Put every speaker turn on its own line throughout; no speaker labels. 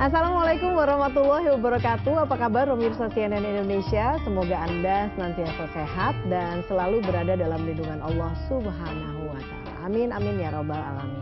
Assalamualaikum warahmatullahi wabarakatuh. Apa kabar pemirsa CNN Indonesia? Semoga Anda senantiasa sehat dan selalu berada dalam lindungan Allah Subhanahu wa Ta'ala. Amin, amin ya Rabbal 'Alamin.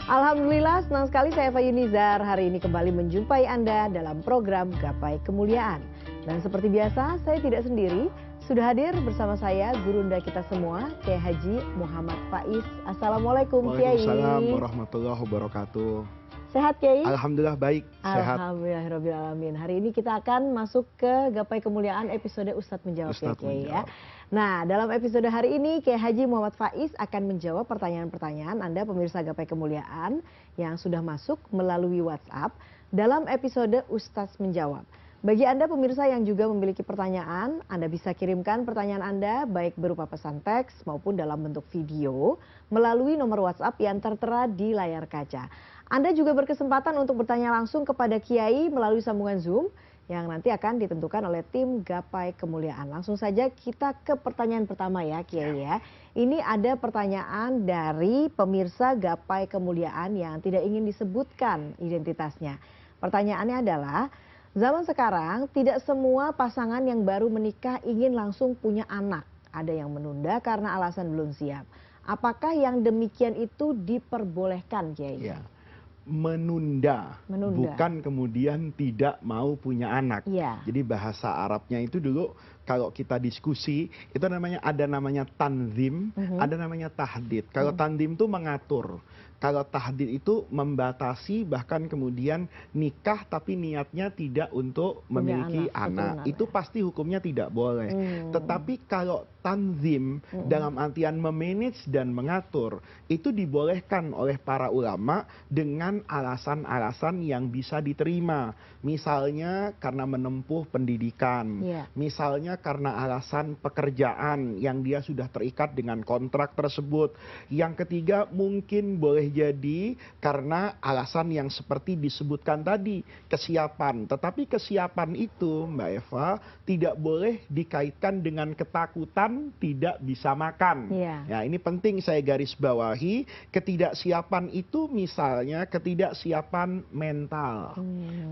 Alhamdulillah, senang sekali saya Eva Yunizar hari ini kembali menjumpai Anda dalam program Gapai Kemuliaan. Dan seperti biasa, saya tidak sendiri. Sudah hadir bersama saya gurunda kita semua, Kiai Haji Muhammad Faiz. Assalamualaikum Kiai.
Waalaikumsalam warahmatullahi wabarakatuh.
Sehat Kiai?
Alhamdulillah baik, sehat.
Alhamdulillahirrahmanirrahim. Hari ini kita akan masuk ke Gapai Kemuliaan episode Ustadz Menjawab ya Kiai ya. Nah, dalam episode hari ini Kiai Haji Muhammad Faiz akan menjawab pertanyaan-pertanyaan Anda pemirsa Gapai Kemuliaan yang sudah masuk melalui WhatsApp dalam episode Ustadz Menjawab. Bagi Anda pemirsa yang juga memiliki pertanyaan, Anda bisa kirimkan pertanyaan Anda baik berupa pesan teks maupun dalam bentuk video melalui nomor WhatsApp yang tertera di layar kaca. Anda juga berkesempatan untuk bertanya langsung kepada Kiai melalui sambungan Zoom yang nanti akan ditentukan oleh tim Gapai Kemuliaan. Langsung saja kita ke pertanyaan pertama ya Kiai ya. Ini ada pertanyaan dari pemirsa Gapai Kemuliaan yang tidak ingin disebutkan identitasnya. Pertanyaannya adalah, zaman sekarang tidak semua pasangan yang baru menikah ingin langsung punya anak. Ada yang menunda karena alasan belum siap. Apakah yang demikian itu diperbolehkan Kiai?
Ya. Menunda, bukan kemudian tidak mau punya anak.
Ya.
Jadi bahasa Arabnya itu dulu kalau kita diskusi itu ada namanya tanzim, ada namanya tahdid. Kalau tanzim itu mengatur. Kalau tahdid itu membatasi, bahkan kemudian nikah tapi niatnya tidak untuk memiliki anak. Itu pasti hukumnya tidak boleh. Tetapi kalau tanzim dalam artian memanage dan mengatur, itu dibolehkan oleh para ulama dengan alasan-alasan yang bisa diterima. Misalnya karena menempuh pendidikan, misalnya karena alasan pekerjaan yang dia sudah terikat dengan kontrak tersebut. Yang ketiga mungkin boleh jadi karena alasan yang seperti disebutkan tadi, kesiapan. Tetapi kesiapan itu Mbak Eva tidak boleh dikaitkan dengan ketakutan tidak bisa makan. Ya, ini penting saya garis bawahi. Ketidaksiapan itu misalnya ketidaksiapan mental.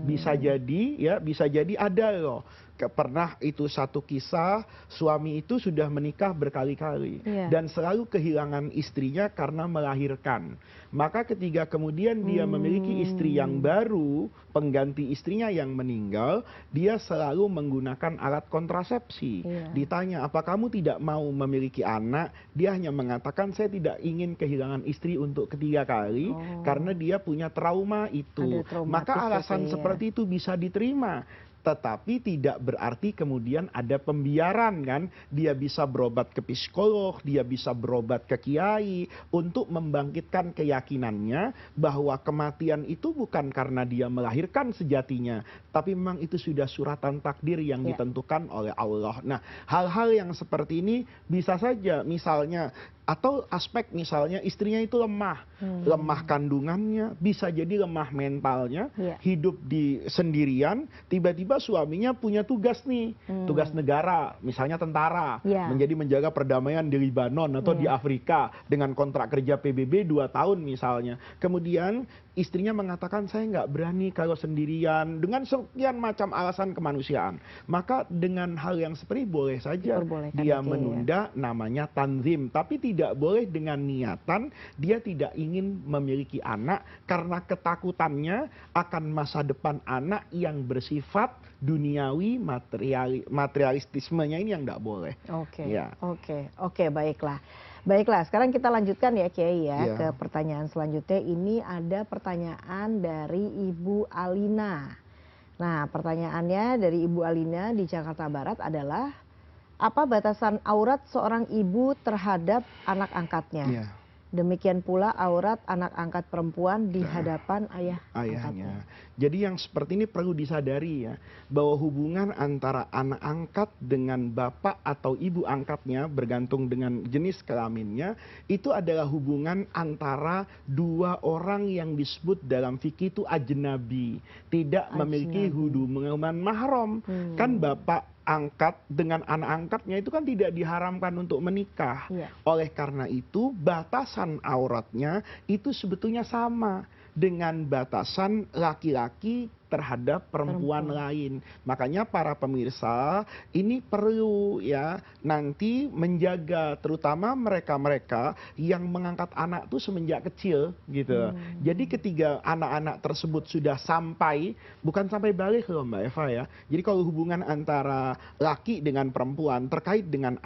Bisa jadi ada loh. Pernah itu satu kisah, suami itu sudah menikah berkali-kali dan selalu kehilangan istrinya karena melahirkan. Maka ketika kemudian dia memiliki istri yang baru, pengganti istrinya yang meninggal, dia selalu menggunakan alat kontrasepsi. Ditanya, apa kamu tidak mau memiliki anak? Dia hanya mengatakan, saya tidak ingin kehilangan istri untuk ketiga kali karena dia punya trauma itu. Maka alasan seperti itu bisa diterima. Tetapi tidak berarti kemudian ada pembiaran kan. Dia bisa berobat ke psikolog, dia bisa berobat ke kiai untuk membangkitkan keyakinannya bahwa kematian itu bukan karena dia melahirkan sejatinya, tapi memang itu sudah suratan takdir yang ditentukan oleh Allah. Nah, hal-hal yang seperti ini bisa saja misalnya, atau aspek misalnya istrinya itu lemah, lemah kandungannya, bisa jadi lemah mentalnya, hidup di sendirian, tiba-tiba suaminya punya tugas nih, tugas negara, misalnya tentara, menjadi menjaga perdamaian di Libanon atau di Afrika dengan kontrak kerja PBB 2 tahun misalnya. Kemudian istrinya mengatakan saya nggak berani kalau sendirian dengan sekian macam alasan kemanusiaan. Maka dengan hal yang seperti boleh saja dia menunda, namanya tanzim, tapi tidak boleh dengan niatan dia tidak ingin memiliki anak karena ketakutannya akan masa depan anak yang bersifat duniawi, materialistismenya ini yang tidak boleh. Oke, baiklah.
Baiklah, sekarang kita lanjutkan ya Kiai ya ke pertanyaan selanjutnya. Ini ada pertanyaan dari Ibu Alina. Nah, pertanyaannya dari Ibu Alina di Jakarta Barat adalah, apa batasan aurat seorang ibu terhadap anak angkatnya? Demikian pula aurat anak angkat perempuan di hadapan ayahnya.
Jadi yang seperti ini perlu disadari ya, bahwa hubungan antara anak angkat dengan bapak atau ibu angkatnya bergantung dengan jenis kelaminnya, itu adalah hubungan antara dua orang yang disebut dalam fikih itu ajnabi, tidak memiliki hubungan mahram. Kan bapak angkat dengan anak angkatnya itu kan tidak diharamkan untuk menikah. Oleh karena itu batasan auratnya itu sebetulnya sama dengan batasan laki-laki terhadap perempuan lain. Makanya para pemirsa ini perlu ya nanti menjaga terutama mereka-mereka yang mengangkat anak tuh semenjak kecil gitu. Jadi ketika anak-anak tersebut sudah sampai, bukan sampai balik loh Mbak Eva ya. Jadi kalau hubungan antara laki dengan perempuan terkait dengan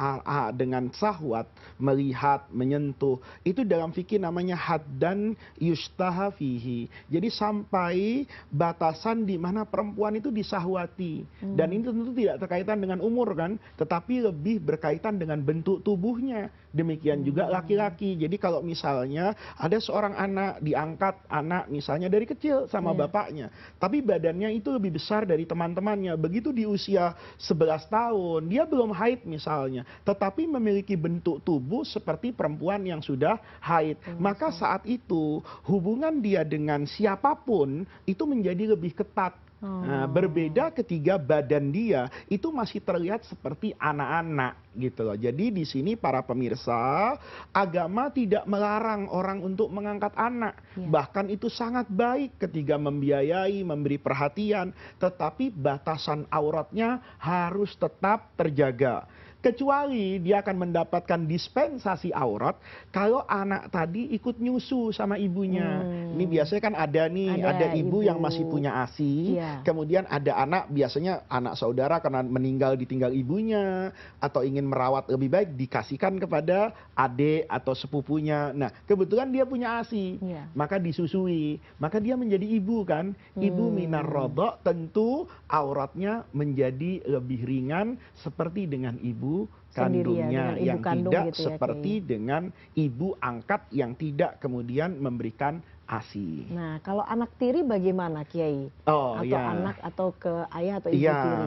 dengan syahwat, melihat, menyentuh, itu dalam fikih namanya haddan yustaha fihi. Jadi sampai batasan di mana perempuan itu disahwati. Dan ini tentu tidak terkaitan dengan umur kan, tetapi lebih berkaitan dengan bentuk tubuhnya. Demikian juga laki-laki. Jadi kalau misalnya ada seorang anak diangkat anak misalnya dari kecil sama bapaknya, tapi badannya itu lebih besar dari teman-temannya. Begitu di usia 11 tahun, dia belum haid misalnya, tetapi memiliki bentuk tubuh seperti perempuan yang sudah haid. Maka saat itu hubungan dia dengan siapapun itu menjadi lebih ketat. Nah, berbeda ketika badan dia itu masih terlihat seperti anak-anak gitu loh. Jadi di sini para pemirsa, agama tidak melarang orang untuk mengangkat anak. Bahkan itu sangat baik ketika membiayai, memberi perhatian, tetapi batasan auratnya harus tetap terjaga. Kecuali dia akan mendapatkan dispensasi aurat kalau anak tadi ikut nyusu sama ibunya. Ini biasanya kan ada nih, ada ibu yang masih punya ASI, kemudian ada anak, biasanya anak saudara karena meninggal ditinggal ibunya, atau ingin merawat lebih baik dikasihkan kepada adik atau sepupunya. Nah kebetulan dia punya ASI, maka disusui, maka dia menjadi ibu kan. Ibu minar rodok, tentu auratnya menjadi lebih ringan seperti dengan ibu kandungnya yang tidak
gitu
seperti dengan ibu angkat yang tidak kemudian memberikan ASI.
Nah, kalau anak tiri bagaimana Kiai? Atau anak atau ke ayah atau ibu tiri?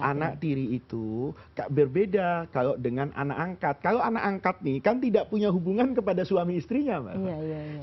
Anak tiri itu berbeda kalau dengan anak angkat. Kalau anak angkat nih kan tidak punya hubungan kepada suami istrinya, Mbak.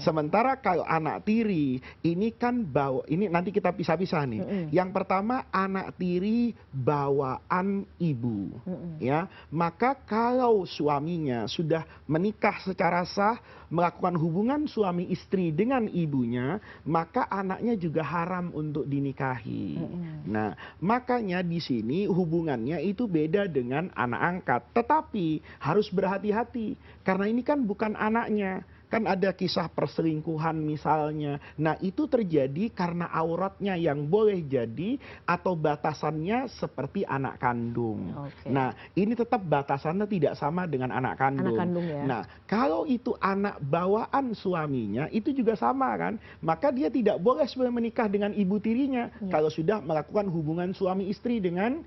Sementara kalau anak tiri ini kan ini nanti kita pisah-pisah nih. Yang pertama anak tiri bawaan ibu, ya. Maka kalau suaminya sudah menikah secara sah, melakukan hubungan suami istri dengan ibunya, maka anaknya juga haram untuk dinikahi. Nah, makanya di sini hubungannya itu beda dengan anak angkat. Tetapi harus berhati-hati karena ini kan bukan anaknya. Kan ada kisah perselingkuhan misalnya. Nah itu terjadi karena auratnya yang boleh jadi atau batasannya seperti anak kandung. Nah ini tetap batasannya tidak sama dengan anak kandung. Nah kalau itu anak bawaan suaminya itu juga sama kan. Maka dia tidak boleh sebenarnya menikah dengan ibu tirinya kalau sudah melakukan hubungan suami istri dengan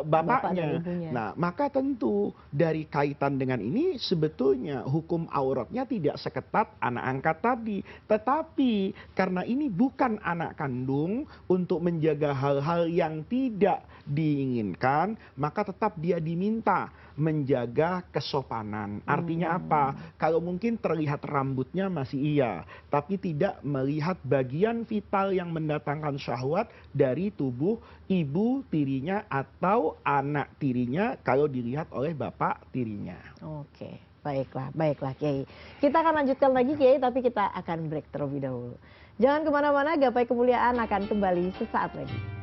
bapaknya. Nah maka tentu dari kaitan dengan ini sebetulnya hukum auratnya tidak seketat anak angkat tadi. Tetapi karena ini bukan anak kandung, untuk menjaga hal-hal yang tidak diinginkan, maka tetap dia diminta menjaga kesopanan. Artinya apa? Kalau mungkin terlihat rambutnya masih iya, tapi tidak melihat bagian vital yang mendatangkan syahwat dari tubuh ibu tirinya atau anak tirinya kalau dilihat oleh bapak tirinya.
Baiklah Kiai. Kita akan lanjutkan lagi Kiai, tapi kita akan break terlebih dahulu. Jangan kemana-mana, Gapai Kemuliaan akan kembali sesaat lagi.